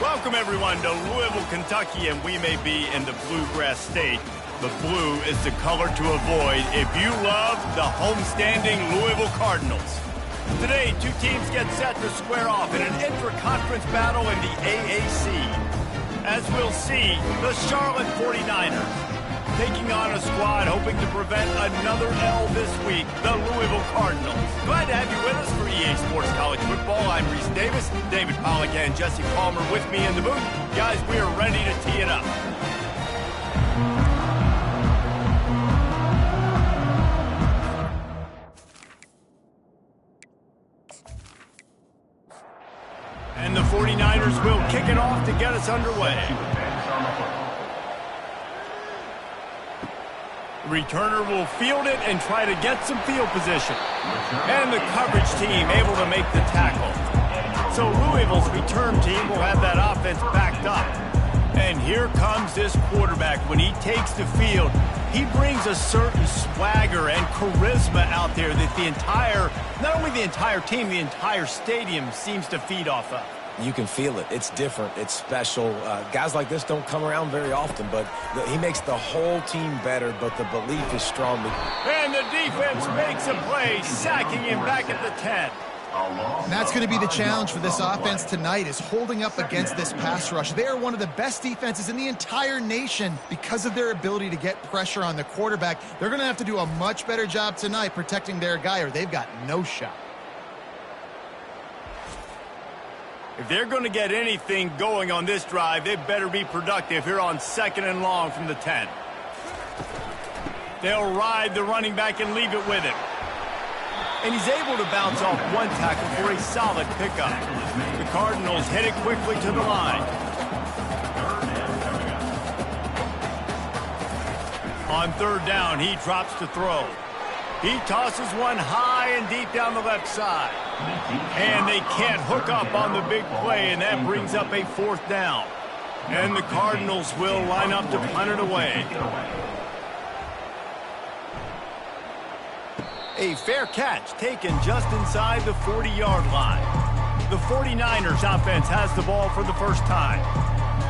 Welcome, everyone, to Louisville, Kentucky, and we may be in the Bluegrass State, but blue is the color to avoid if you love the homestanding Louisville Cardinals. Today, two teams get set to square off in an intra-conference battle in the AAC. As we'll see, the Charlotte 49ers taking on a squad hoping to prevent another L this week, the Louisville Cardinals. Glad to have you with us for EA Sports College Football. I'm Reese Davis, David Pollack and Jesse Palmer with me in the booth. Guys, we are ready to tee it up. And the 49ers will kick it off to get us underway. Returner will field it and try to get some field position. And the coverage team able to make the tackle. So Louisville's return team will have that offense backed up. And here comes this quarterback. When he takes the field, he brings a certain swagger and charisma out there that the entire, not only the entire team, the entire stadium seems to feed off of. You can feel it. It's different. It's special. Guys like this don't come around very often, but he makes the whole team better, but the belief is strong. And the defense makes a play, sacking him back at the 10. And that's going to be the challenge for this offense tonight, is holding up against this pass rush. They are one of the best defenses in the entire nation because of their ability to get pressure on the quarterback. They're going to have to do a much better job tonight protecting their guy, or they've got no shot. If they're going to get anything going on this drive, they better be productive here on 2nd and long from the 10. They'll ride the running back and leave it with him. And he's able to bounce off one tackle for a solid pickup. The Cardinals head it quickly to the line. On 3rd down, he drops to throw. He tosses one high and deep down the left side. And they can't hook up on the big play, and that brings up a 4th down. And the Cardinals will line up to punt it away. A fair catch taken just inside the 40-yard line. The 49ers offense has the ball for the first time.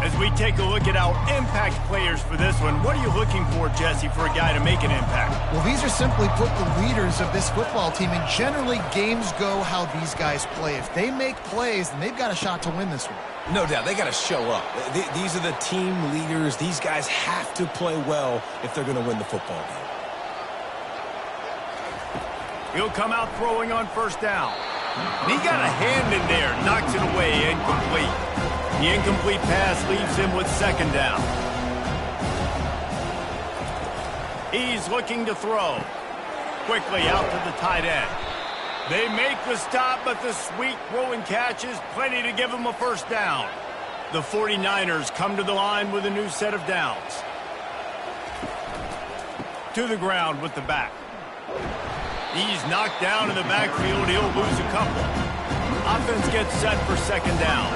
As we take a look at our impact players for this one, what are you looking for, Jesse, for a guy to make an impact? Well, these are simply put the leaders of this football team, and generally games go how these guys play. If they make plays, then they've got a shot to win this one. No doubt, they got to show up. These are the team leaders. These guys have to play well if they're going to win the football game. He'll come out throwing on 1st down. And he got a hand in there, knocks it away, incomplete. The incomplete pass leaves him with 2nd down. He's looking to throw. Quickly out to the tight end. They make the stop, but the sweet throwing catch is plenty to give him a 1st down. The 49ers come to the line with a new set of downs. To the ground with the back. He's knocked down in the backfield. He'll lose a couple. Offense gets set for 2nd down.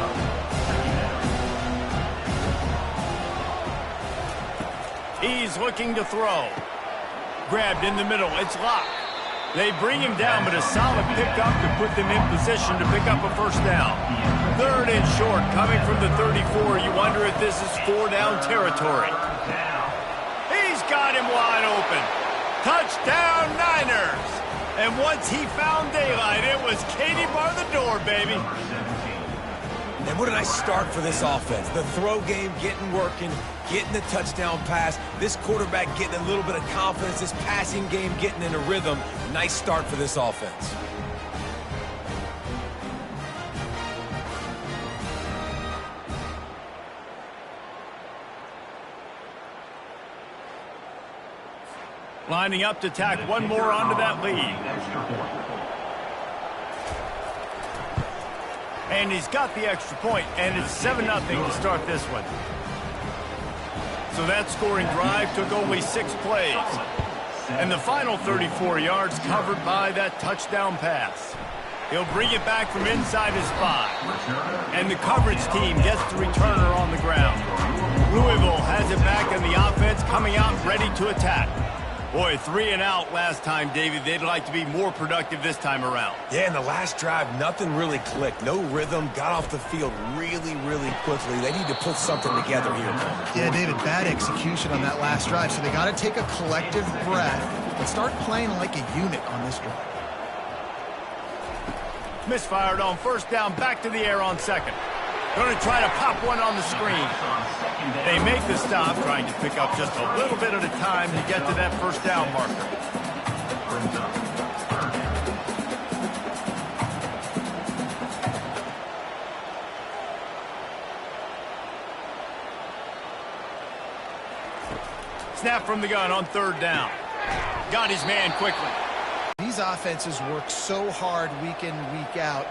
He's looking to throw. Grabbed in the middle. It's locked. They bring him down, but a solid pickup to put them in position to pick up a 1st down. 3rd and short, coming from the 34. You wonder if this is 4-down territory. He's got him wide open. Touchdown, Niners! And once he found daylight, it was Katie bar the door, baby. And what a nice start for this offense. The throw game getting working, getting the touchdown pass. This quarterback getting a little bit of confidence. This passing game getting in a rhythm. Nice start for this offense. Lining up to tack one more onto that lead. And he's got the extra point, and it's 7-0 to start this one. So that scoring drive took only 6 plays. And the final 34 yards covered by that touchdown pass. He'll bring it back from inside his 5. And the coverage team gets the returner on the ground. Louisville has it back, and the offense coming out ready to attack. Boy, 3 and out last time, David. They'd like to be more productive this time around. Yeah, in the last drive, nothing really clicked. No rhythm, got off the field really, really quickly. They need to put something together here. Yeah, David, bad execution on that last drive, so they got to take a collective breath and start playing like a unit on this drive. Misfired on first down, back to the air on second. Going to try to pop one on the screen. They make the stop, trying to pick up just a little bit at a time to get to that first down marker. Snap from the gun on third down. Got his man quickly. These offenses work so hard week in, week out,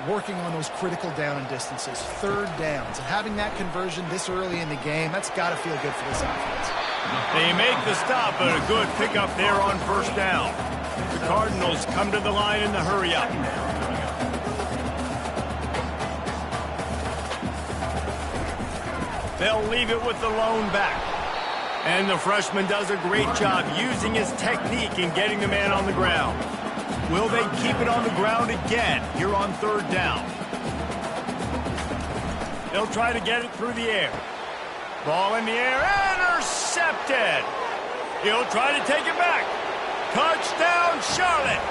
working on those critical down and distances, third downs, and having that conversion this early in the game, that's got to feel good for this offense. They make the stop, but a good pickup there on first down. The Cardinals come to the line in the hurry-up. They'll leave it with the lone back. And the freshman does a great job using his technique in getting the man on the ground. Will they keep it on the ground again here on third down? They'll try to get it through the air. Ball in the air, intercepted. He'll try to take it back. Touchdown, Charlotte.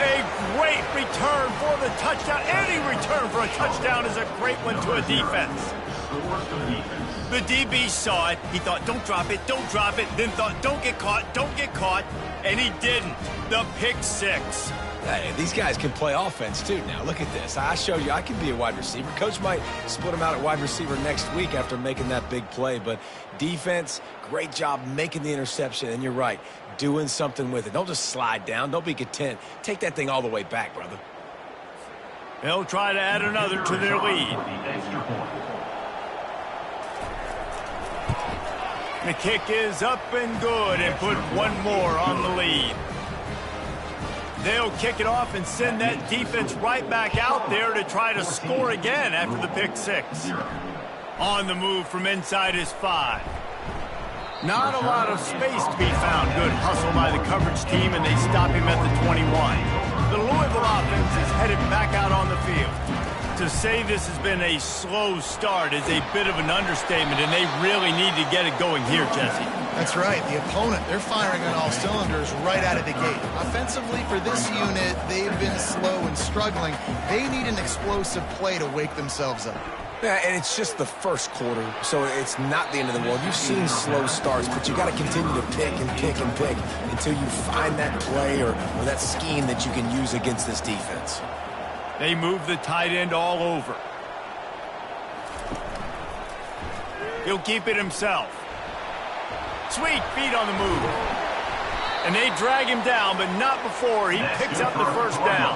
A great return for the touchdown. Any return for a touchdown is a great one to a defense. The DB saw it. He thought, don't drop it, then thought, don't get caught, and he didn't. The pick six. Hey, these guys can play offense, too. Now, look at this. I show you I can be a wide receiver. Coach might split him out at wide receiver next week after making that big play. But defense, great job making the interception. And you're right, doing something with it. Don't just slide down. Don't be content. Take that thing all the way back, brother. They'll try to add another to their lead. The kick is up and good and put one more on the lead. They'll kick it off and send that defense right back out there to try to score again after the pick six. On the move from inside his 5. Not a lot of space to be found. Good hustle by the coverage team, and they stop him at the 21. The Louisville offense is headed back out on the field. To say this has been a slow start is a bit of an understatement, and they really need to get it going here, Jesse. That's right. The opponent, they're firing on all cylinders right out of the gate. Offensively, for this unit, they've been slow and struggling. They need an explosive play to wake themselves up. Yeah, and it's just the first quarter, so it's not the end of the world. You've seen slow starts, but you got to continue to pick and pick and pick until you find that play or that scheme that you can use against this defense. They move the tight end all over. He'll keep it himself. Sweet feet on the move. And they drag him down, but not before he picks up the first down.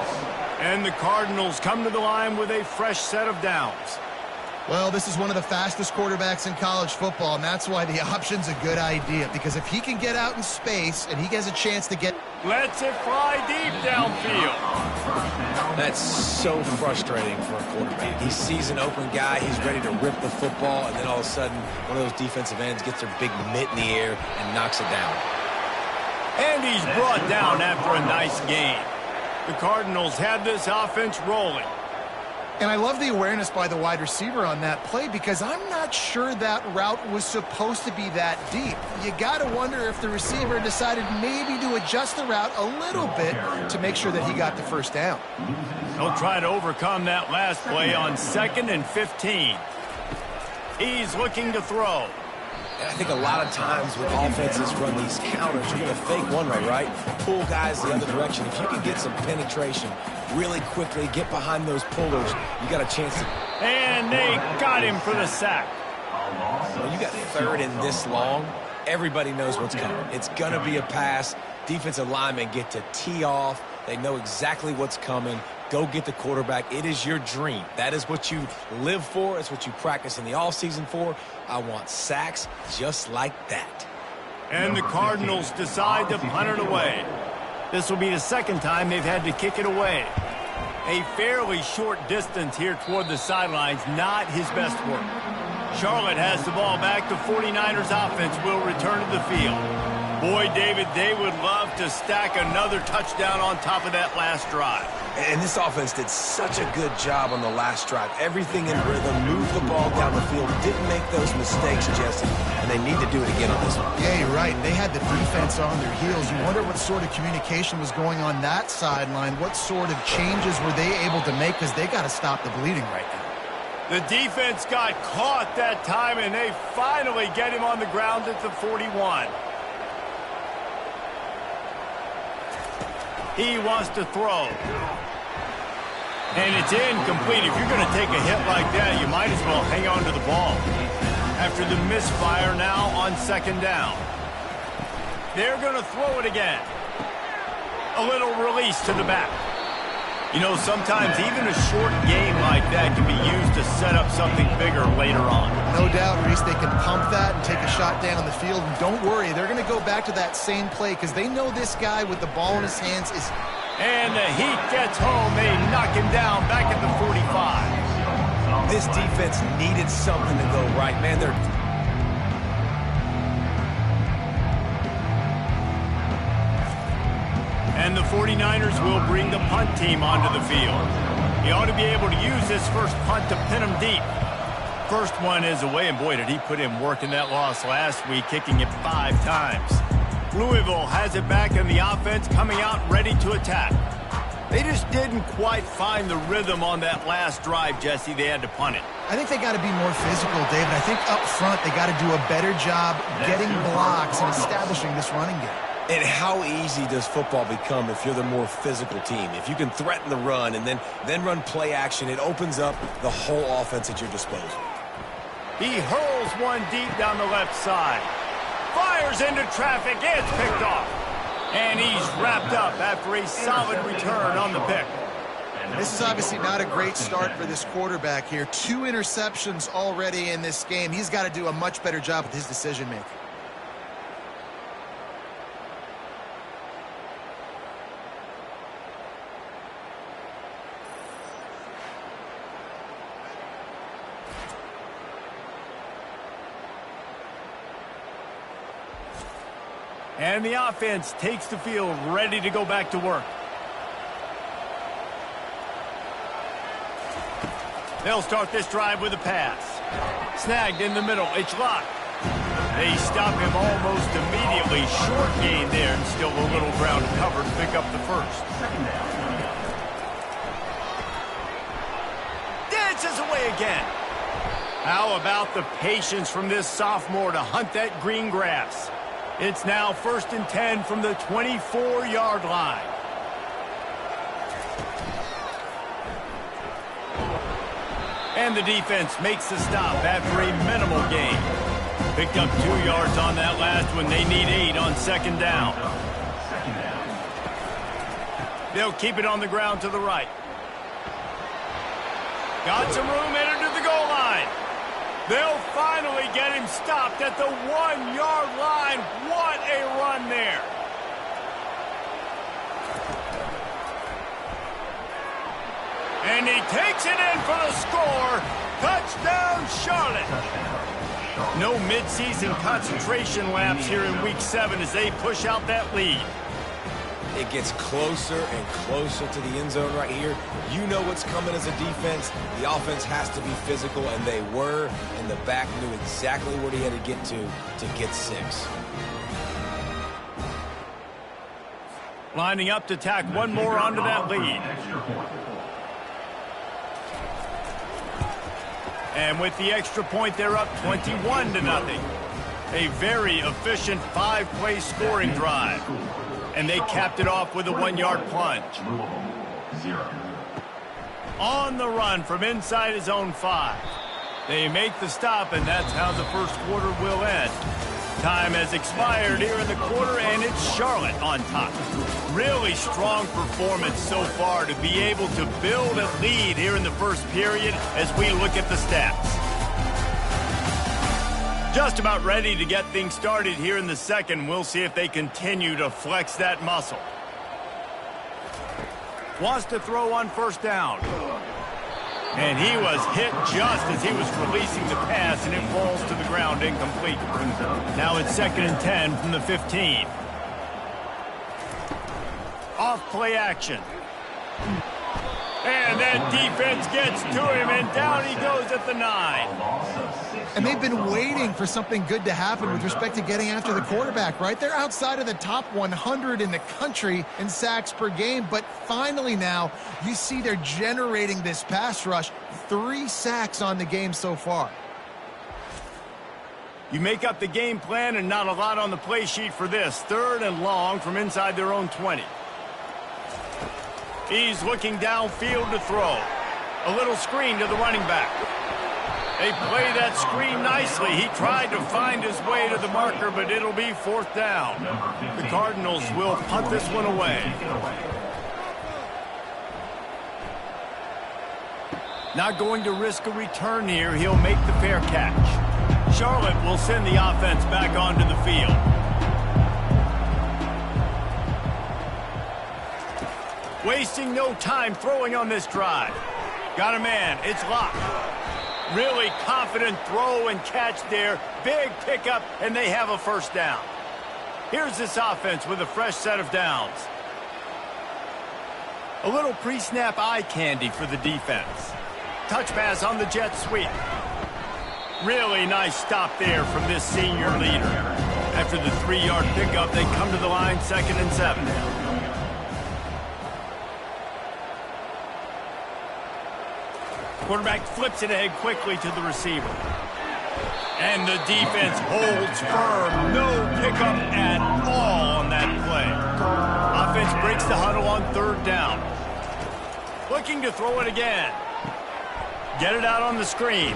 And the Cardinals come to the line with a fresh set of downs. Well, this is one of the fastest quarterbacks in college football, and that's why the option's a good idea. Because if he can get out in space and he has a chance to get... Lets it fly deep downfield. That's so frustrating for a quarterback. He sees an open guy, he's ready to rip the football, and then all of a sudden, one of those defensive ends gets their big mitt in the air and knocks it down. And he's brought down after a nice gain. The Cardinals have this offense rolling. And I love the awareness by the wide receiver on that play because I'm not sure that route was supposed to be that deep. You got to wonder if the receiver decided maybe to adjust the route a little bit to make sure that he got the first down. He'll try to overcome that last play on 2nd and 15. He's looking to throw. I think a lot of times when offenses run these counters, you're going to fake one way, right? Pull guys the other direction. If you can get some penetration really quickly, get behind those pullers, you got a chance to... And they got him for the sack. When you got 3rd and this long, everybody knows what's coming. It's going to be a pass. Defensive linemen get to tee off. They know exactly what's coming. Go get the quarterback. It is your dream. That is what you live for. It's what you practice in the offseason for. I want sacks just like that. And the Cardinals decide to punt it away. This will be the second time they've had to kick it away. A fairly short distance here toward the sidelines, not his best work. Charlotte has the ball back. The 49ers offense will return to the field. Boy, David, they would love to stack another touchdown on top of that last drive. And this offense did such a good job on the last drive. Everything in rhythm, moved the ball down the field, didn't make those mistakes, Jesse, and they need to do it again on this one. Yeah, you're right. They had the defense on their heels. You wonder what sort of communication was going on that sideline. What sort of changes were they able to make, because they got to stop the bleeding right now. The defense got caught that time, and they finally get him on the ground at the 41. He wants to throw. And it's incomplete. If you're going to take a hit like that, you might as well hang on to the ball. After the misfire now on second down. They're going to throw it again. A little release to the back. You know, sometimes even a short game like that can be used to set up something bigger later on. No doubt, Reese, they can pump that and take a shot down the field. And don't worry, they're going to go back to that same play because they know this guy with the ball in his hands is... And the heat gets home. They knock him down back at the 45. This defense needed something to go right. Man, they're... And the 49ers will bring the punt team onto the field. He ought to be able to use this first punt to pin him deep. First one is away, and boy, did he put in work in that loss last week, kicking it 5 times. Louisville has it back in the offense, coming out ready to attack. They just didn't quite find the rhythm on that last drive, Jesse. They had to punt it. I think they got to be more physical, David. I think up front they got to do a better job getting blocks and establishing this running game. And how easy does football become if you're the more physical team? If you can threaten the run and then run play action, it opens up the whole offense at your disposal. He hurls one deep down the left side. Fires into traffic. It's picked off. And he's wrapped up after a solid return on the pick. This is obviously not a great start for this quarterback here. 2 interceptions already in this game. He's got to do a much better job with his decision-making. And the offense takes the field, ready to go back to work. They'll start this drive with a pass. Snagged in the middle. It's locked. They stop him almost immediately. Short gain there, and still a little ground to cover to pick up the first. Dances away again. How about the patience from this sophomore to hunt that green grass? It's now 1st and 10 from the 24-yard line. And the defense makes the stop after a minimal gain. Picked up 2 yards on that last one. They need 8 on second down. They'll keep it on the ground to the right. Got some room headed to the goal line. They'll finally get him stopped at the 1-yard line. What a run there. And he takes it in for the score. Touchdown, Charlotte. No midseason concentration lapse here in Week 7 as they push out that lead. It gets closer and closer to the end zone right here. You know what's coming as a defense. The offense has to be physical, and they were. And the back knew exactly what he had to get 6. Lining up to tack one more onto that lead. And with the extra point, they're up 21-0. A very efficient 5-play scoring drive. And they capped it off with a 1-yard plunge. On the run from inside his own 5. They make the stop, and that's how the first quarter will end. Time has expired here in the quarter, and it's Charlotte on top. Really strong performance so far to be able to build a lead here in the first period as we look at the stats. Just about ready to get things started here in the second. We'll see if they continue to flex that muscle. Wants to throw on first down. And he was hit just as he was releasing the pass, and it falls to the ground incomplete. Now it's 2nd and 10 from the 15. Off play action. And that defense gets to him, and down he goes at the 9. And they've been waiting for something good to happen with respect to getting after the quarterback, right? They're outside of the top 100 in the country in sacks per game, but finally now you see they're generating this pass rush. 3 sacks on the game so far. You make up the game plan and not a lot on the play sheet for this. 3rd and long from inside their own 20. He's looking downfield to throw. A little screen to the running back. They play that screen nicely. He tried to find his way to the marker, but it'll be 4th down. The Cardinals will punt this one away. Not going to risk a return here. He'll make the fair catch. Charlotte will send the offense back onto the field. Wasting no time throwing on this drive. Got a man. It's locked. Really confident throw and catch there. Big pickup, and they have a 1st down. Here's this offense with a fresh set of downs. A little pre-snap eye candy for the defense. Touch pass on the jet sweep. Really nice stop there from this senior leader. After the 3-yard pickup, they come to the line 2nd and 7. Quarterback flips it ahead quickly to the receiver. And the defense holds firm. No pickup at all on that play. Offense breaks the huddle on 3rd down. Looking to throw it again. Get it out on the screen.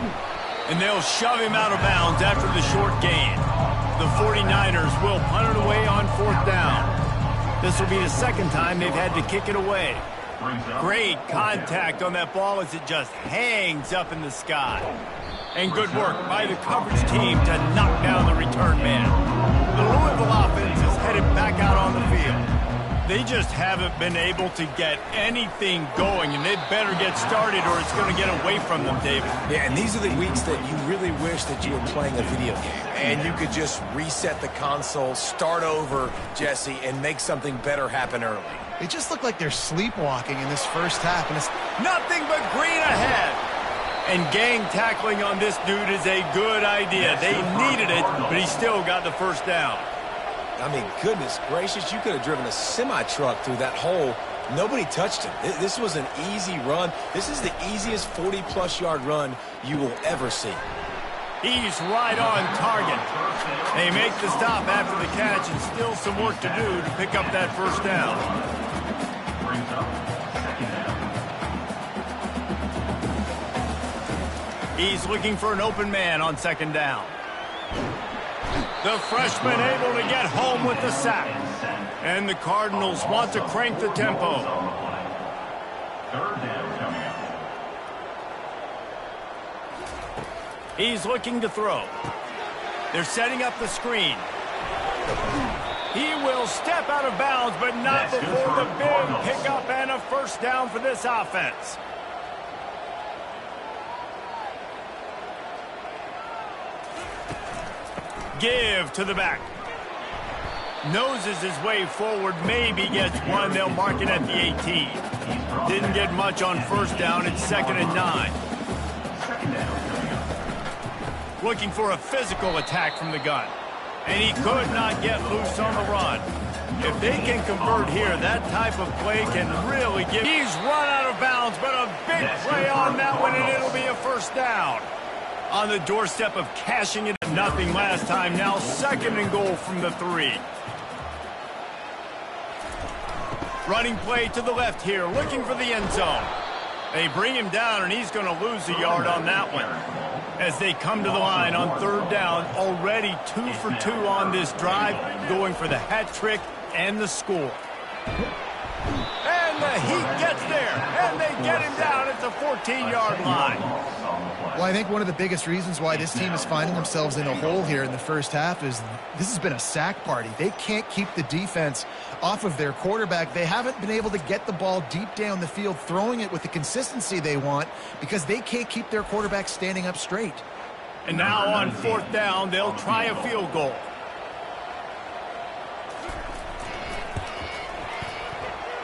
And they'll shove him out of bounds after the short gain. The 49ers will punt it away on 4th down. This will be the 2nd time they've had to kick it away. Great contact on that ball as it just hangs up in the sky. And good work by the coverage team to knock down the return man. The Louisville offense is headed back out on the field. They just haven't been able to get anything going, and they better get started or it's going to get away from them, David. Yeah, and these are the weeks that you really wish that you were playing a video game and you could just reset the console, start over, Jesse, and make something better happen early. They just look like they're sleepwalking in this first half, and it's nothing but green ahead. And gang tackling on this dude is a good idea. They needed it, but he still got the 1st down. I mean, goodness gracious, you could have driven a semi-truck through that hole. Nobody touched him. This was an easy run. This is the easiest 40-plus yard run you will ever see. He's right on target. They make the stop after the catch, and still some work to do to pick up that 1st down. He's looking for an open man on 2nd down. The freshman able to get home with the sack. And the Cardinals want to crank the tempo. 3rd down coming up. He's looking to throw. They're setting up the screen. He will step out of bounds, but not before the big pickup and a 1st down for this offense. Give to the back. Noses his way forward, maybe gets one. They'll mark it at the 18. Didn't get much on 1st down. It's 2nd and 9. Looking for a physical attack from the gun. And he could not get loose on the run. If they can convert here, that type of play can really give. He's run out of bounds, but a big play on that one, and it'll be a 1st down. On the doorstep of cashing it at nothing last time. Now 2nd and goal from the 3. Running play to the left here, looking for the end zone. They bring him down, and he's going to lose a yard on that one. As they come to the line on 3rd down, already 2 for 2 on this drive, going for the hat trick and the score. And And the heat gets there, and they get him down at the 14-yard line. Well, I think one of the biggest reasons why this team is finding themselves in a hole here in the first half is this has been a sack party. They can't keep the defense off of their quarterback. They haven't been able to get the ball deep down the field, throwing it with the consistency they want because they can't keep their quarterback standing up straight. And now on 4th down, they'll try a field goal.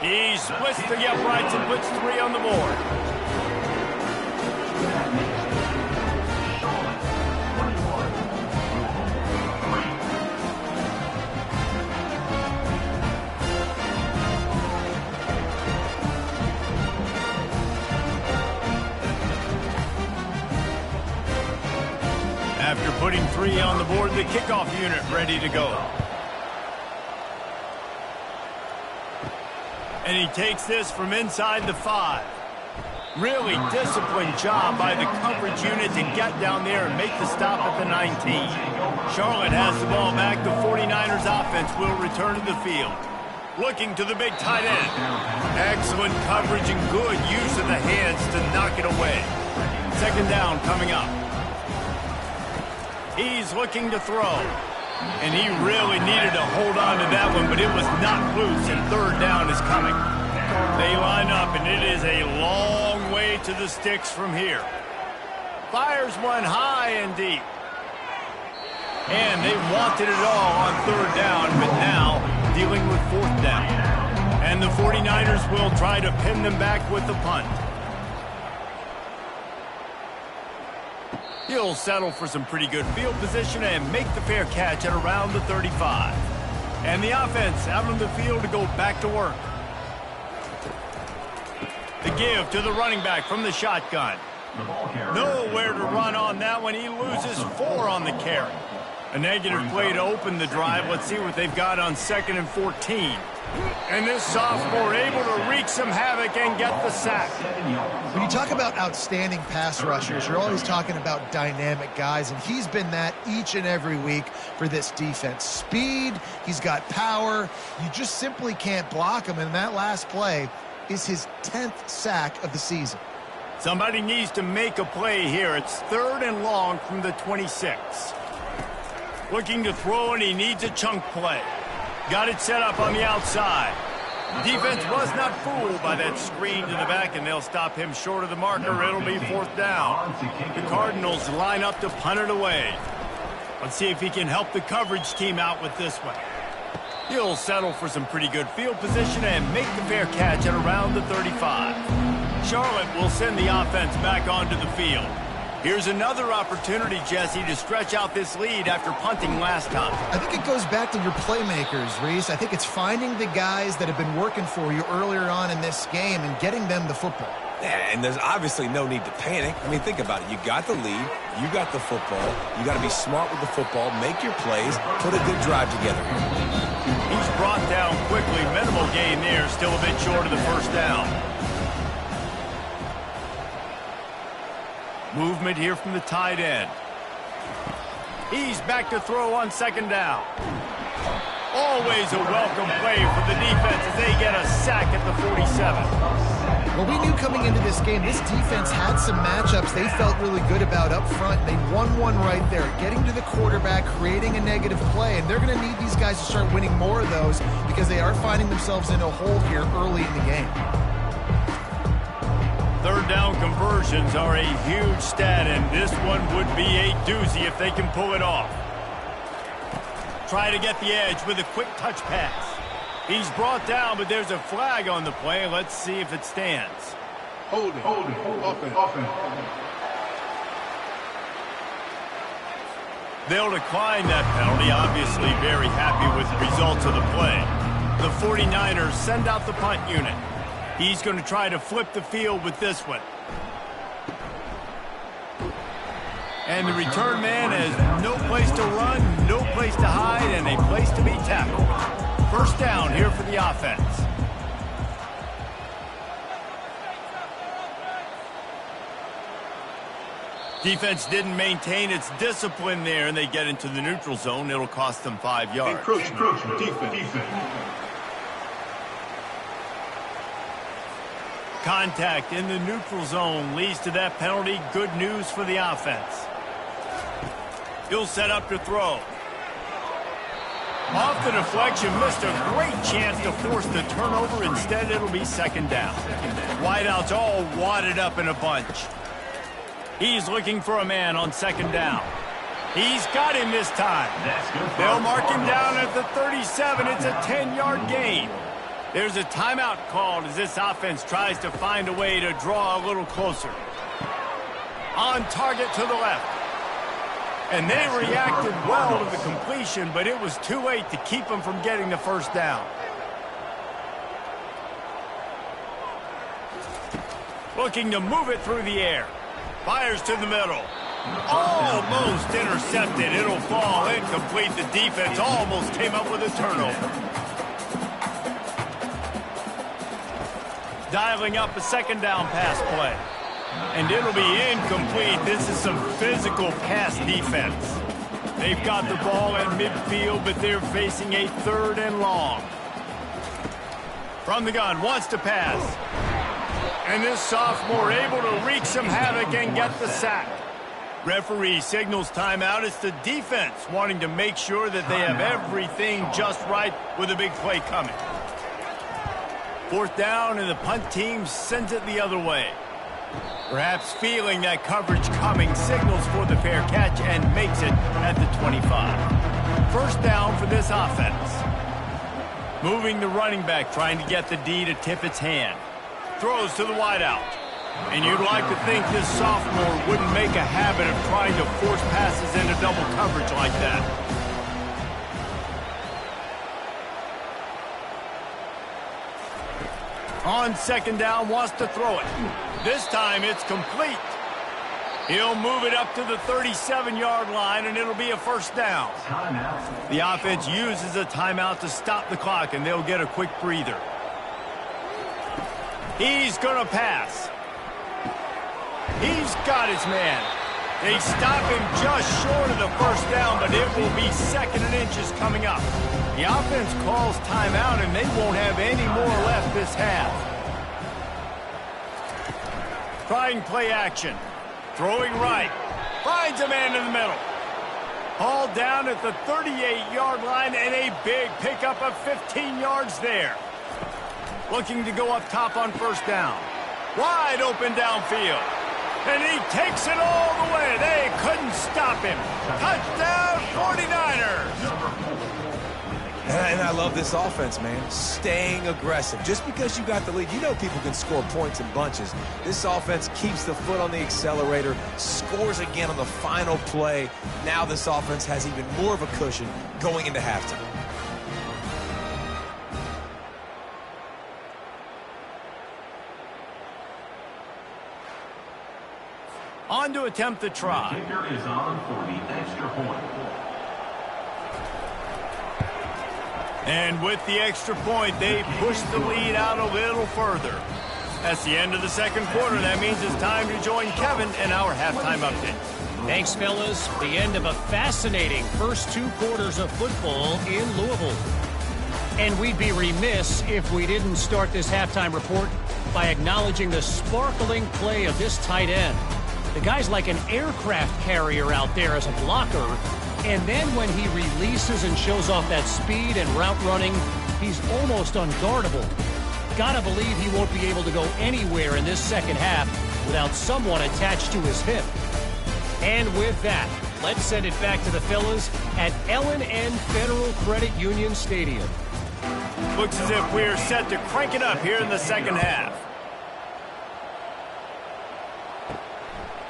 He splits the uprights and puts 3 on the board. After putting 3 on the board, the kickoff unit ready to go. And he takes this from inside the 5. Really disciplined job by the coverage unit to get down there and make the stop at the 19. Charlotte has the ball back. The 49ers offense will return to the field. Looking to the big tight end. Excellent coverage and good use of the hands to knock it away. 2nd down coming up. He's looking to throw. And he really needed to hold on to that one, but it was not loose, and 3rd down is coming. They line up, and it is a long way to the sticks from here. Fires one high and deep. And they wanted it all on 3rd down, but now dealing with 4th down. And the 49ers will try to pin them back with the punt. He'll settle for some pretty good field position and make the fair catch at around the 35. And the offense out on the field to go back to work. The give to the running back from the shotgun. Nowhere to run on that one. He loses 4 on the carry. A negative play to open the drive. Let's see what they've got on 2nd and 14. And this sophomore able to wreak some havoc and get the sack. When you talk about outstanding pass rushers, you're always talking about dynamic guys, and he's been that each and every week for this defense. Speed, he's got power. You just simply can't block him, and that last play is his 10th sack of the season. Somebody needs to make a play here. It's 3rd and long from the 26. Looking to throw, and he needs a chunk play. Got it set up on the outside. Defense was not fooled by that screen to the back, and they'll stop him short of the marker. It'll be 4th down. The Cardinals line up to punt it away. Let's see if he can help the coverage team out with this one. He'll settle for some pretty good field position and make the fair catch at around the 35. Charlotte will send the offense back onto the field. Here's another opportunity, Jesse, to stretch out this lead after punting last time. I think it goes back to your playmakers, Reese. I think it's finding the guys that have been working for you earlier on in this game and getting them the football. Yeah, and there's obviously no need to panic. I mean, think about it. You got the lead. You got the football. You got to be smart with the football, make your plays, put a good drive together. He's brought down quickly. Minimal gain there. Still a bit short of the 1st down. Movement here from the tight end. He's back to throw on 2nd down. Always a welcome play for the defense as they get a sack at the 47. Well, we knew coming into this game, this defense had some matchups they felt really good about up front. They won one right there, getting to the quarterback, creating a negative play, and they're going to need these guys to start winning more of those because they are finding themselves in a hole here early in the game. 3rd down conversions are a huge stat, and this one would be a doozy if they can pull it off. Try to get the edge with a quick touch pass. He's brought down, but there's a flag on the play. Let's see if it stands. Holding. Offense. They'll decline that penalty, obviously very happy with the results of the play. The 49ers send out the punt unit. He's going to try to flip the field with this one. And the return man has no place to run, no place to hide, and a place to be tackled. 1st down here for the offense. Defense didn't maintain its discipline there, and they get into the neutral zone. It'll cost them 5 yards. Encroachment. Defense. Contact in the neutral zone leads to that penalty. Good news for the offense. He'll set up to throw. Off the deflection, missed a great chance to force the turnover. Instead, it'll be second down. Wideouts all wadded up in a bunch. He's looking for a man on second down. He's got him this time. They'll mark him down at the 37. It's a 10-yard gain. There's a timeout called as this offense tries to find a way to draw a little closer. On target to the left. And they reacted well to the completion, but it was too late to keep them from getting the first down. Looking to move it through the air. Fires to the middle. Almost intercepted. It'll fall incomplete. The defense almost came up with a turnover. Dialing up a second down pass play. And it'll be incomplete. This is some physical pass defense. They've got the ball at midfield, but they're facing a third and long. From the gun, wants to pass. And this sophomore able to wreak some havoc and get the sack. Referee signals timeout. It's the defense wanting to make sure that they have everything just right with a big play coming. Fourth down, and the punt team sends it the other way. Perhaps feeling that coverage coming, signals for the fair catch and makes it at the 25. First down for this offense. Moving the running back, trying to get the D to tip its hand. Throws to the wideout. And you'd like to think this sophomore wouldn't make a habit of trying to force passes into double coverage like that. On second down, wants to throw it. This time it's complete. He'll move it up to the 37-yard line, and it'll be a first down. The offense uses a timeout to stop the clock, and they'll get a quick breather. He's going to pass. He's got his man. They stop him just short of the first down, but it will be second and inches coming up. The offense calls timeout, and they won't have any more left this half. Trying play action. Throwing right. Finds a man in the middle. Hauled down at the 38-yard line, and a big pickup of 15 yards there. Looking to go up top on first down. Wide open downfield. And he takes it all the way. They couldn't stop him. Touchdown, 49ers. And I love this offense, man. Staying aggressive. Just because you got the lead, you know people can score points in bunches. This offense keeps the foot on the accelerator, scores again on the final play. Now this offense has even more of a cushion going into halftime. On to attempt the try. The kicker is on for the extra point. And with the extra point, they push the lead out a little further. That's the end of the second quarter. That means it's time to join Kevin in our halftime update. Thanks, fellas. The end of a fascinating first two quarters of football in Louisville. And we'd be remiss if we didn't start this halftime report by acknowledging the sparkling play of this tight end. The guy's like an aircraft carrier out there as a blocker. And then when he releases and shows off that speed and route running, he's almost unguardable. Gotta believe he won't be able to go anywhere in this second half without someone attached to his hip. And with that, let's send it back to the fellas at L&N Federal Credit Union Stadium. Looks as if we're set to crank it up here in the second half.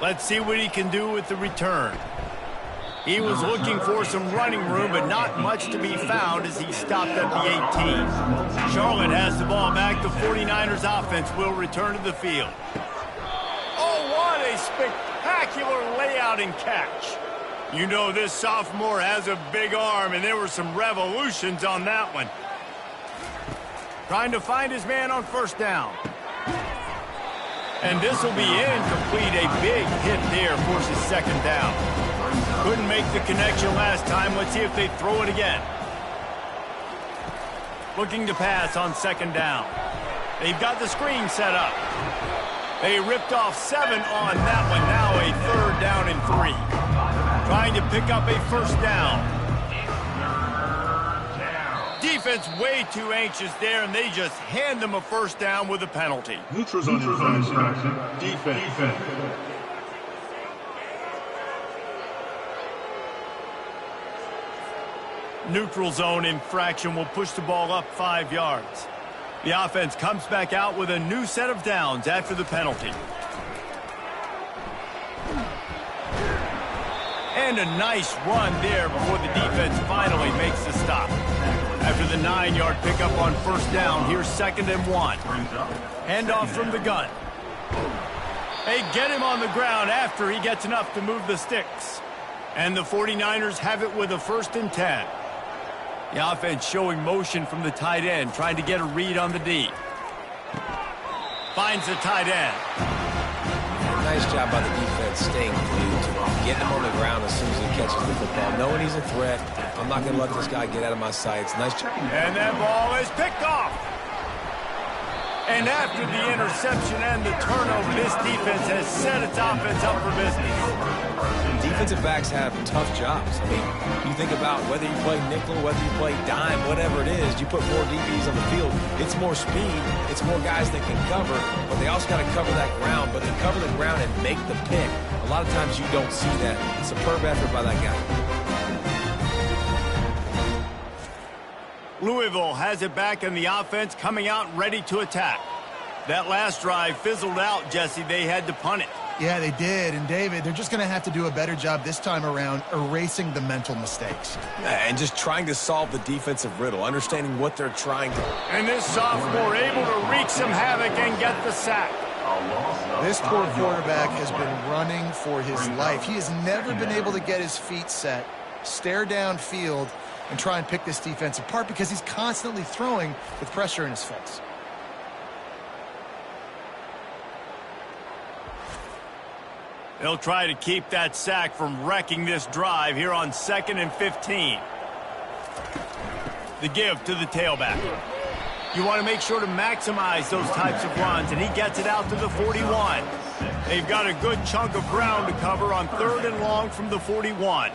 Let's see what he can do with the return. He was looking for some running room, but not much to be found as he stopped at the 18. Charlotte has the ball back. The 49ers offense will return to the field. Oh, what a spectacular layout and catch. You know this sophomore has a big arm, and there were some revolutions on that one. Trying to find his man on first down. And this will be incomplete. A big hit there forces second down. Couldn't make the connection last time. Let's see if they throw it again. Looking to pass on second down. They've got the screen set up. They ripped off 7 on that one. Now a 3rd down and 3. Trying to pick up a first down. Defense way too anxious there, and they just hand them a first down with a penalty. Neutrals on defense. Neutral zone infraction will push the ball up 5 yards. The offense comes back out with a new set of downs after the penalty. And a nice run there before the defense finally makes the stop. After the 9-yard pickup on first down, here's 2nd and 1. Handoff from the gun. They get him on the ground after he gets enough to move the sticks. And the 49ers have it with a 1st and 10. The offense showing motion from the tight end, trying to get a read on the D. Finds the tight end. Nice job by the defense staying glued to him, getting him on the ground as soon as he catches the football, knowing he's a threat. I'm not going to let this guy get out of my sights. Nice job. And that ball is picked off. And after the interception and the turnover, this defense has set its offense up for business. Defensive backs have tough jobs. I mean, you think about whether you play nickel, whether you play dime, whatever it is, you put more DBs on the field. It's more speed. It's more guys that can cover, but they also got to cover that ground. But to cover the ground and make the pick, a lot of times you don't see that. Superb effort by that guy. Louisville has it back in the offense, coming out ready to attack. That last drive fizzled out, Jesse. They had to punt it. Yeah, they did. And, David, they're just going to have to do a better job this time around erasing the mental mistakes. And just trying to solve the defensive riddle, understanding what they're trying to. And this sophomore able to wreak some havoc and get the sack. This poor quarterback has been running for his life. He has never been able to get his feet set, stare downfield, and try and pick this defense apart because he's constantly throwing with pressure in his face. They'll try to keep that sack from wrecking this drive here on 2nd and 15. The give to the tailback. You want to make sure to maximize those types of runs, and he gets it out to the 41. They've got a good chunk of ground to cover on 3rd and long from the 41.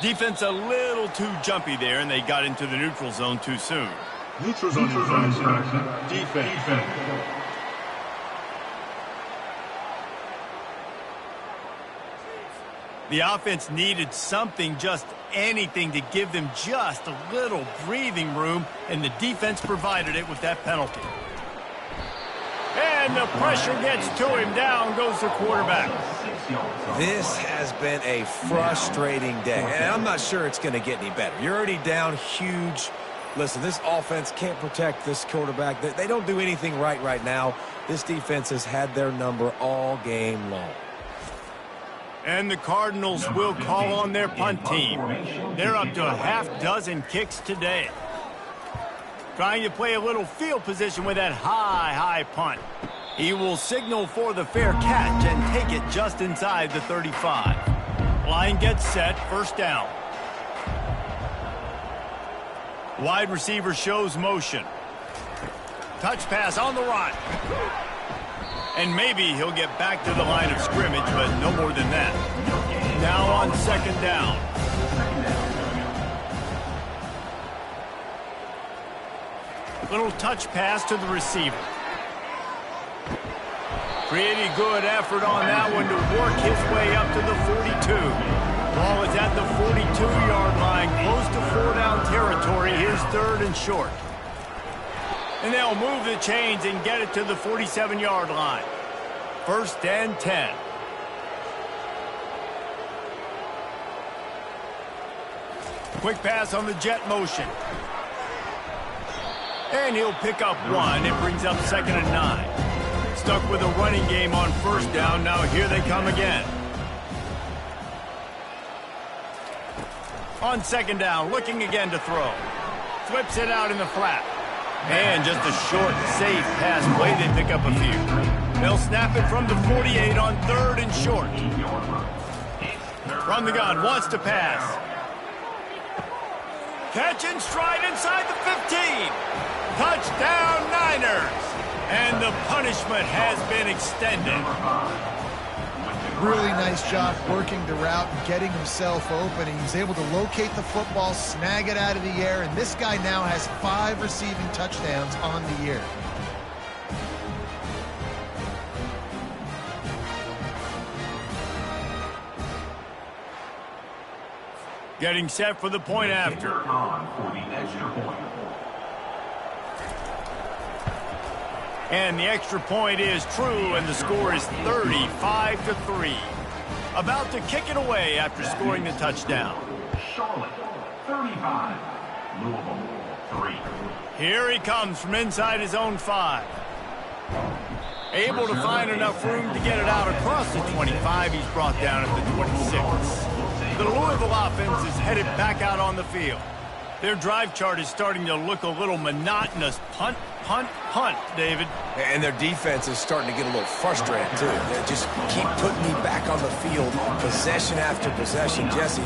Defense a little too jumpy there, and they got into the neutral zone too soon. Neutrals on defense. The offense needed something, just anything, to give them just a little breathing room, and the defense provided it with that penalty. And the pressure gets to him. Down goes the quarterback. This has been a frustrating day, and I'm not sure it's going to get any better. You're already down huge. Listen, this offense can't protect this quarterback. They don't do anything right now. This defense has had their number all game long. And the Cardinals will call on their punt team. They're up to a half-dozen kicks today. Trying to play a little field position with that high punt. He will signal for the fair catch and take it just inside the 35. Line gets set, first down. Wide receiver shows motion. Touch pass on the run. And maybe he'll get back to the line of scrimmage, but no more than that. Now on 2nd down. Little touch pass to the receiver. Pretty good effort on that one to work his way up to the 42. Ball is at the 42-yard line, close to 4-down territory. Here's 3rd and short. And they'll move the chains and get it to the 47-yard line. 1st and 10. Quick pass on the jet motion. And he'll pick up 1. It brings up 2nd and 9. Stuck with a running game on 1st down. Now here they come again. On 2nd down, looking again to throw. Flips it out in the flat. And just a short, safe pass play. They pick up a few. They'll snap it from the 48 on 3rd and short. From the gun, wants to pass. Catch and stride inside the 15. Touchdown, Niners. And the punishment has been extended. Really nice job working the route and getting himself open. And he's able to locate the football, snag it out of the air, and this guy now has 5 receiving touchdowns on the year. Getting set for the point after. On for the extra point. And the extra point is true, and the score is 35-3. About to kick it away after scoring the touchdown. Charlotte, 35. Louisville, 3. Here he comes from inside his own 5. Able to find enough room to get it out across the 25. He's brought down at the 26. The Louisville offense is headed back out on the field. Their drive chart is starting to look a little monotonous. Punt, punt, punt, David. And their defense is starting to get a little frustrated, too. They just keep putting me back on the field, possession after possession. Jesse,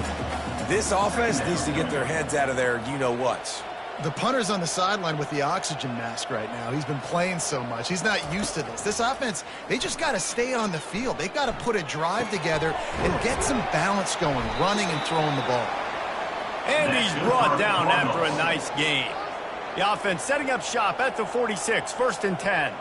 this offense needs to get their heads out of their you-know-whats. The punter's on the sideline with the oxygen mask right now. He's been playing so much. He's not used to this. This offense, they just got to stay on the field. They've got to put a drive together and get some balance going, running and throwing the ball. And he's brought down after a nice gain. The offense setting up shop at the 46, 1st and 10.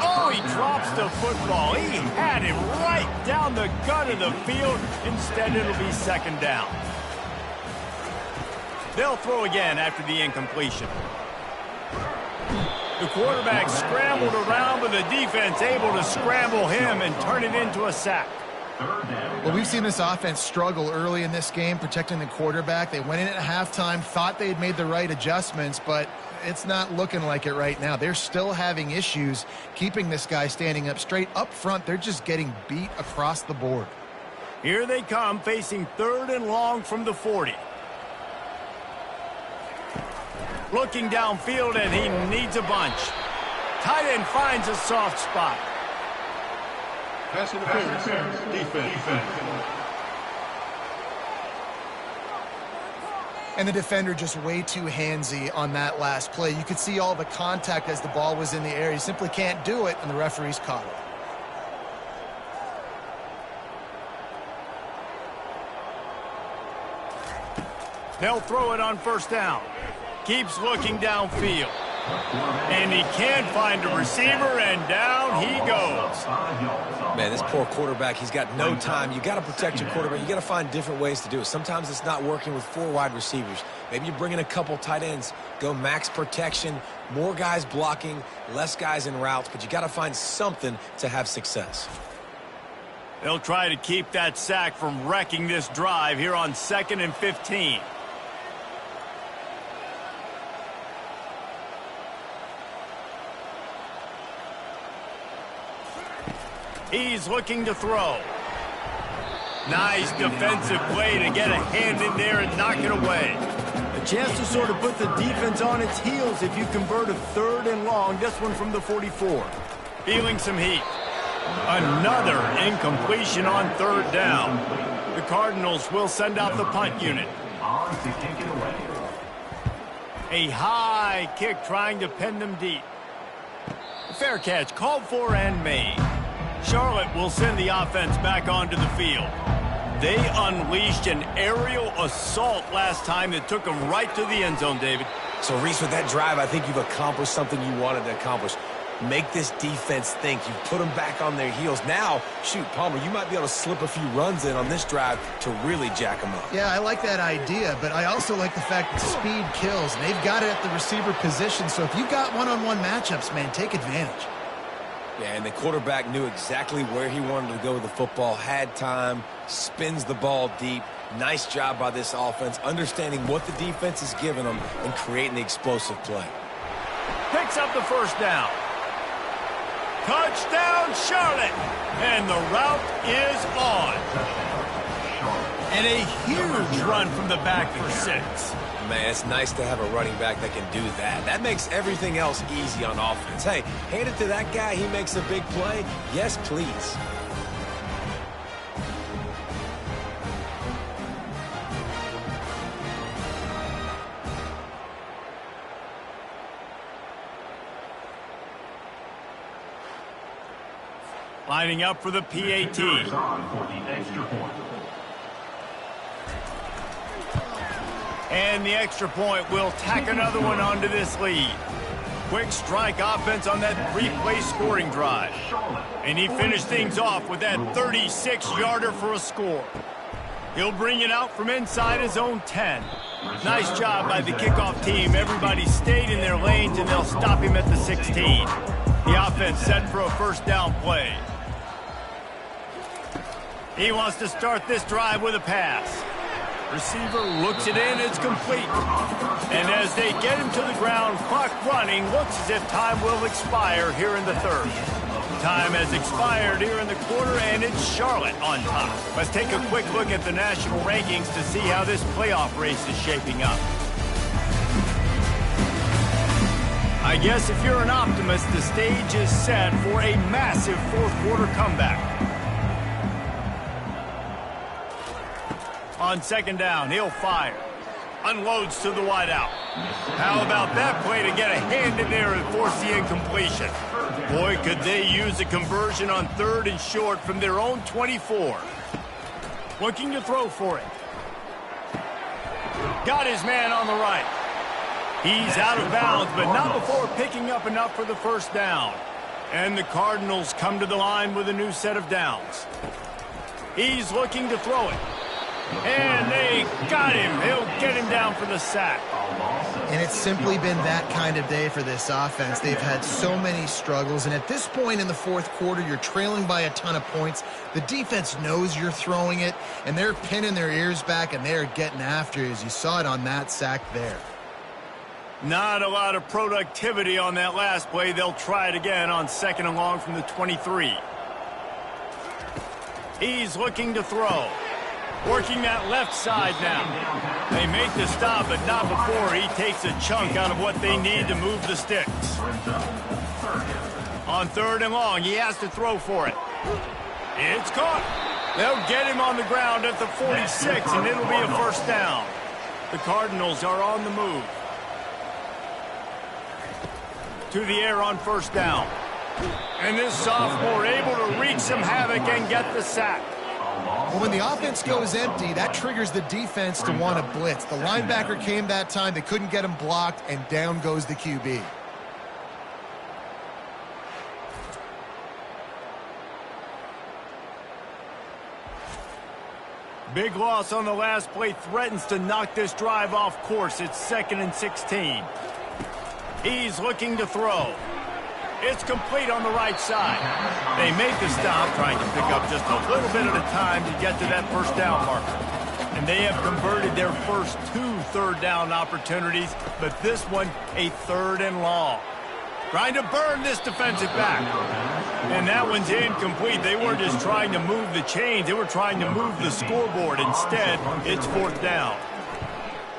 Oh, he drops the football. He had him right down the gut of the field. Instead, it'll be 2nd down. They'll throw again after the incompletion. The quarterback scrambled around, but the defense able to scramble him and turn it into a sack. Well, we've seen this offense struggle early in this game, protecting the quarterback. They went in at halftime, thought they had made the right adjustments, but it's not looking like it right now. They're still having issues keeping this guy standing up straight. Up front, they're just getting beat across the board. Here they come, facing 3rd and long from the 40. Looking downfield, and he needs a bunch. Tight end finds a soft spot. Pass interference. Defense. And the defender just way too handsy on that last play. You could see all the contact as the ball was in the air. You simply can't do it, and the referee's caught it. They'll throw it on 1st down. Keeps looking downfield. And he can't find a receiver, and down he goes. Man, this poor quarterback, he's got no time. You got to protect your quarterback. You got to find different ways to do it. Sometimes it's not working with 4 wide receivers. Maybe you bring in a couple tight ends, go max protection, more guys blocking, less guys in routes, but you got to find something to have success. They'll try to keep that sack from wrecking this drive here on 2nd and 15. He's looking to throw. Nice defensive play to get a hand in there and knock it away. A chance to sort of put the defense on its heels if you convert a 3rd and long. This one from the 44. Feeling some heat. Another incompletion on 3rd down. The Cardinals will send out the punt unit. A high kick trying to pin them deep. Fair catch called for and made. Charlotte will send the offense back onto the field. They unleashed an aerial assault last time that took them right to the end zone, David. So, Reese, with that drive, I think you've accomplished something you wanted to accomplish. Make this defense think. You put them back on their heels. Now, shoot, Palmer, you might be able to slip a few runs in on this drive to really jack them up. Yeah, I like that idea, but I also like the fact that speed kills. They've got it at the receiver position, so if you've got one-on-one matchups, man, take advantage. Yeah, and the quarterback knew exactly where he wanted to go with the football, had time, spins the ball deep. Nice job by this offense, understanding what the defense is giving them and creating the explosive play. Picks up the 1st down. Touchdown, Charlotte! And the route is on. And a huge run from the back for 6. Man, it's nice to have a running back that can do that. That makes everything else easy on offense. Hey, hand it to that guy. He makes a big play. Yes, please. Lining up for the PAT. On for the extra point. And the extra point will tack another one onto this lead. Quick strike offense on that three-play scoring drive. And he finished things off with that 36-yarder for a score. He'll bring it out from inside his own 10. Nice job by the kickoff team. Everybody stayed in their lanes, and they'll stop him at the 16. The offense set for a first down play. He wants to start this drive with a pass. Receiver looks it in, it's complete. And as they get him to the ground, clock running, looks as if time will expire here in the third. Time has expired here in the quarter, and it's Charlotte on top. Let's take a quick look at the national rankings to see how this playoff race is shaping up. I guess if you're an optimist, the stage is set for a massive fourth-quarter comeback. On second down, he'll fire. Unloads to the wideout. How about that play to get a hand in there and force the incompletion? Boy, could they use a conversion on third and short from their own 24. Looking to throw for it. Got his man on the right. He's out of bounds, but not before picking up enough for the first down. And the Cardinals come to the line with a new set of downs. He's looking to throw it. And they got him. They'll get him down for the sack. And it's simply been that kind of day for this offense. They've had so many struggles, and at this point in the fourth quarter, you're trailing by a ton of points. The defense knows you're throwing it, and they're pinning their ears back, and they're getting after you, as you saw it on that sack there. Not a lot of productivity on that last play. They'll try it again on second and long from the 23. He's looking to throw. Working that left side now. They make the stop, but not before he takes a chunk out of what they need to move the sticks. On third and long, he has to throw for it. It's caught. They'll get him on the ground at the 46, and it'll be a first down. The Cardinals are on the move. To the air on first down. And this sophomore able to wreak some havoc and get the sack. Well, when the offense goes empty, that triggers the defense to want to blitz. The linebacker came that time. They couldn't get him blocked, and down goes the QB. Big loss on the last play threatens to knock this drive off course. It's 2nd and 16. He's looking to throw. It's complete on the right side. They make the stop, trying to pick up just a little bit at a time to get to that first down marker. And they have converted their first 2 third down opportunities, but this one a third and long. Trying to burn this defensive back. And that one's incomplete. They weren't just trying to move the chains. They were trying to move the scoreboard. Instead, it's fourth down.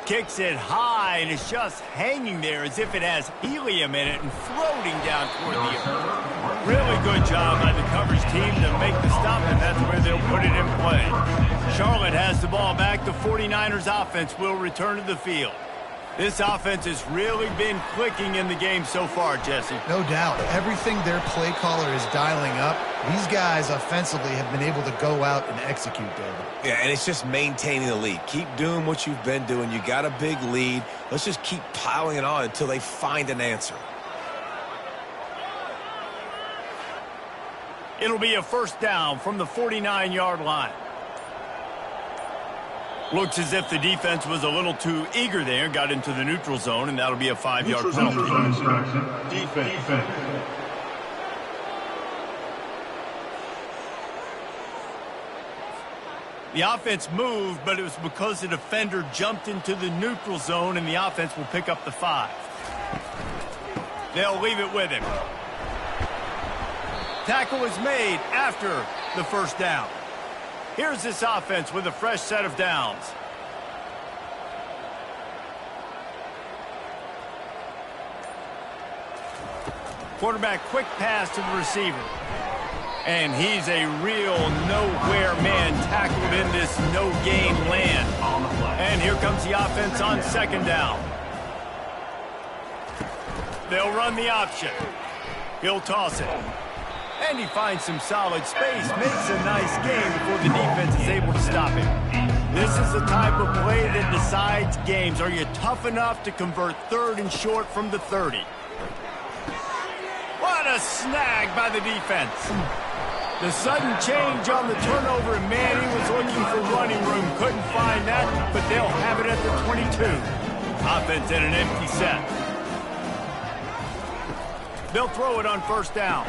Kicks it high, and it's just hanging there as if it has helium in it and floating down toward the earth. Really good job by the coverage team to make the stop, and that's where they'll put it in play. Charlotte has the ball back. The 49ers offense will return to the field. This offense has really been clicking in the game so far, Jesse. No doubt. Everything their play caller is dialing up, these guys offensively have been able to go out and execute, David. Yeah, and it's just maintaining the lead. Keep doing what you've been doing. You got a big lead. Let's just keep piling it on until they find an answer. It'll be a first down from the 49-yard line. Looks as if the defense was a little too eager there, got into the neutral zone, and that'll be a 5-yard penalty. Defense. The offense moved, but it was because the defender jumped into the neutral zone, and the offense will pick up the 5. They'll leave it with him. Tackle was made after the first down. Here's this offense with a fresh set of downs. Quarterback quick pass to the receiver. And he's a real nowhere man tackled in this no-game land. And here comes the offense on second down. They'll run the option. He'll toss it. And he finds some solid space, makes a nice game before the defense is able to stop him. This is the type of play that decides games. Are you tough enough to convert 3rd and short from the 30? What a snag by the defense. The sudden change on the turnover, and man, he was looking for running room. Couldn't find that, but they'll have it at the 22. Offense in an empty set. They'll throw it on 1st down.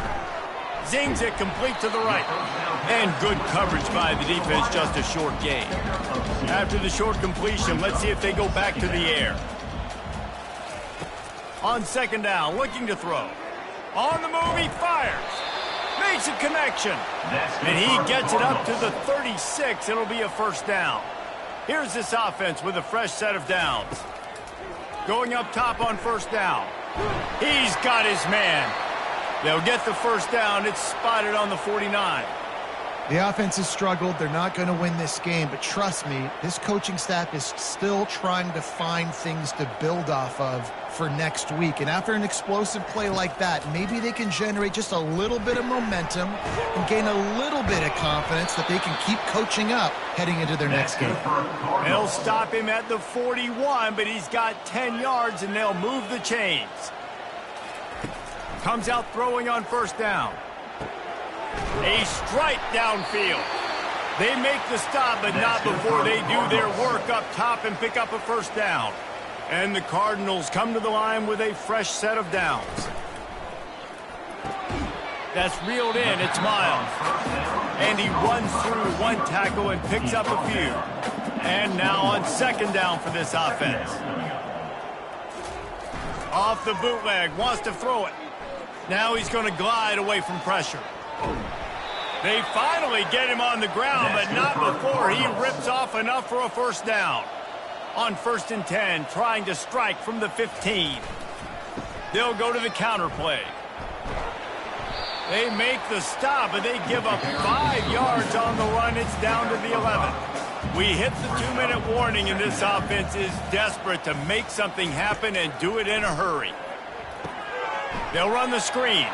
Zings it complete to the right. And good coverage by the defense, just a short gain. After the short completion, let's see if they go back to the air. On 2nd down, looking to throw. On the move, he fires. Makes a connection. And he gets it up to the 36. It'll be a 1st down. Here's this offense with a fresh set of downs. Going up top on 1st down. He's got his man. They'll get the 1st down. It's spotted on the 49. The offense has struggled. They're not going to win this game, but trust me, this coaching staff is still trying to find things to build off of for next week. And after an explosive play like that, maybe they can generate just a little bit of momentum and gain a little bit of confidence that they can keep coaching up heading into their next game. They'll stop him at the 41, but he's got 10 yards, and they'll move the chains. Comes out throwing on 1st down. A strike downfield. They make the stop, but not before they do their work up top and pick up a 1st down. And the Cardinals come to the line with a fresh set of downs. That's reeled in. It's Miles. And he runs through one tackle and picks up a few. And now on 2nd down for this offense. Off the bootleg, wants to throw it. Now he's going to glide away from pressure. They finally get him on the ground, but not before he rips off enough for a 1st down. On 1st and 10, trying to strike from the 15. They'll go to the counter play. They make the stop, and they give up 5 yards on the run. It's down to the 11. We hit the 2-minute warning, and this offense is desperate to make something happen and do it in a hurry. They'll run the screen.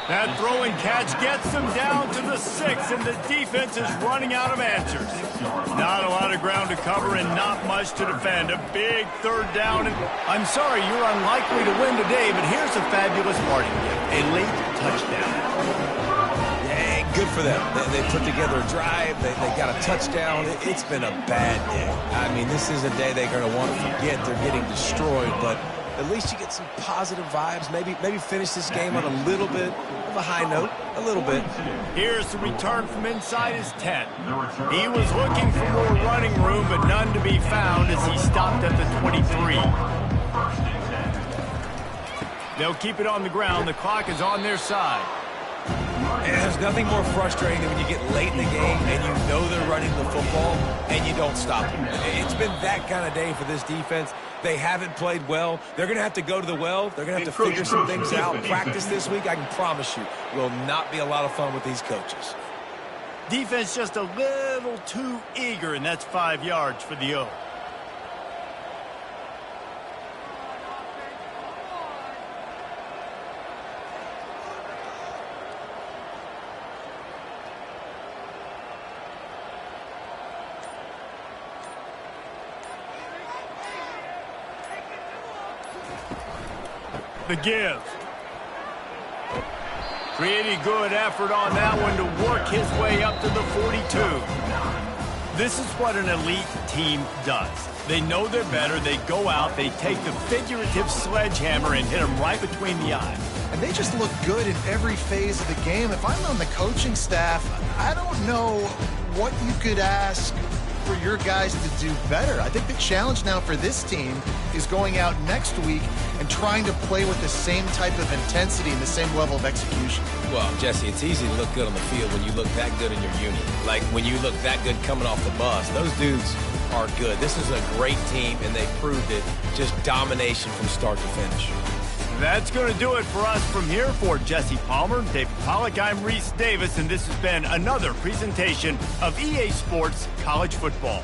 That throw and catch gets them down to the 6, and the defense is running out of answers. Not a lot of ground to cover and not much to defend. A big 3rd down. And I'm sorry, you're unlikely to win today, but here's a fabulous parting gift. A late touchdown. Yeah, good for them. They put together a drive. They got a touchdown. It's been a bad day. I mean, this is a day they're going to want to forget. They're getting destroyed, but at least you get some positive vibes. Maybe finish this game on a little bit of a high note. A little bit. Here's the return from inside his 10. He was looking for more running room, but none to be found as he stopped at the 23. They'll keep it on the ground. The clock is on their side. And there's nothing more frustrating than when you get late in the game and you know they're running the football and you don't stop them. It's been that kind of day for this defense. They haven't played well. They're going to have to go to the well. They're going to have to figure some things out. Practice this week, I can promise you, will not be a lot of fun with these coaches. Defense just a little too eager, and that's 5 yards for the O. The give. Pretty good effort on that one to work his way up to the 42. This is what an elite team does. They know they're better. They go out. They take the figurative sledgehammer and hit them right between the eyes. And they just look good in every phase of the game. If I'm on the coaching staff, I don't know what you could ask for your guys to do better. I think the challenge now for this team is going out next week and trying to play with the same type of intensity and the same level of execution. Well, Jesse, it's easy to look good on the field when you look that good in your unit. Like when you look that good coming off the bus. Those dudes are good. This is a great team, and they proved it. Just domination from start to finish. That's going to do it for us from here. For Jesse Palmer, David Pollack, I'm Reese Davis, and this has been another presentation of EA Sports College Football.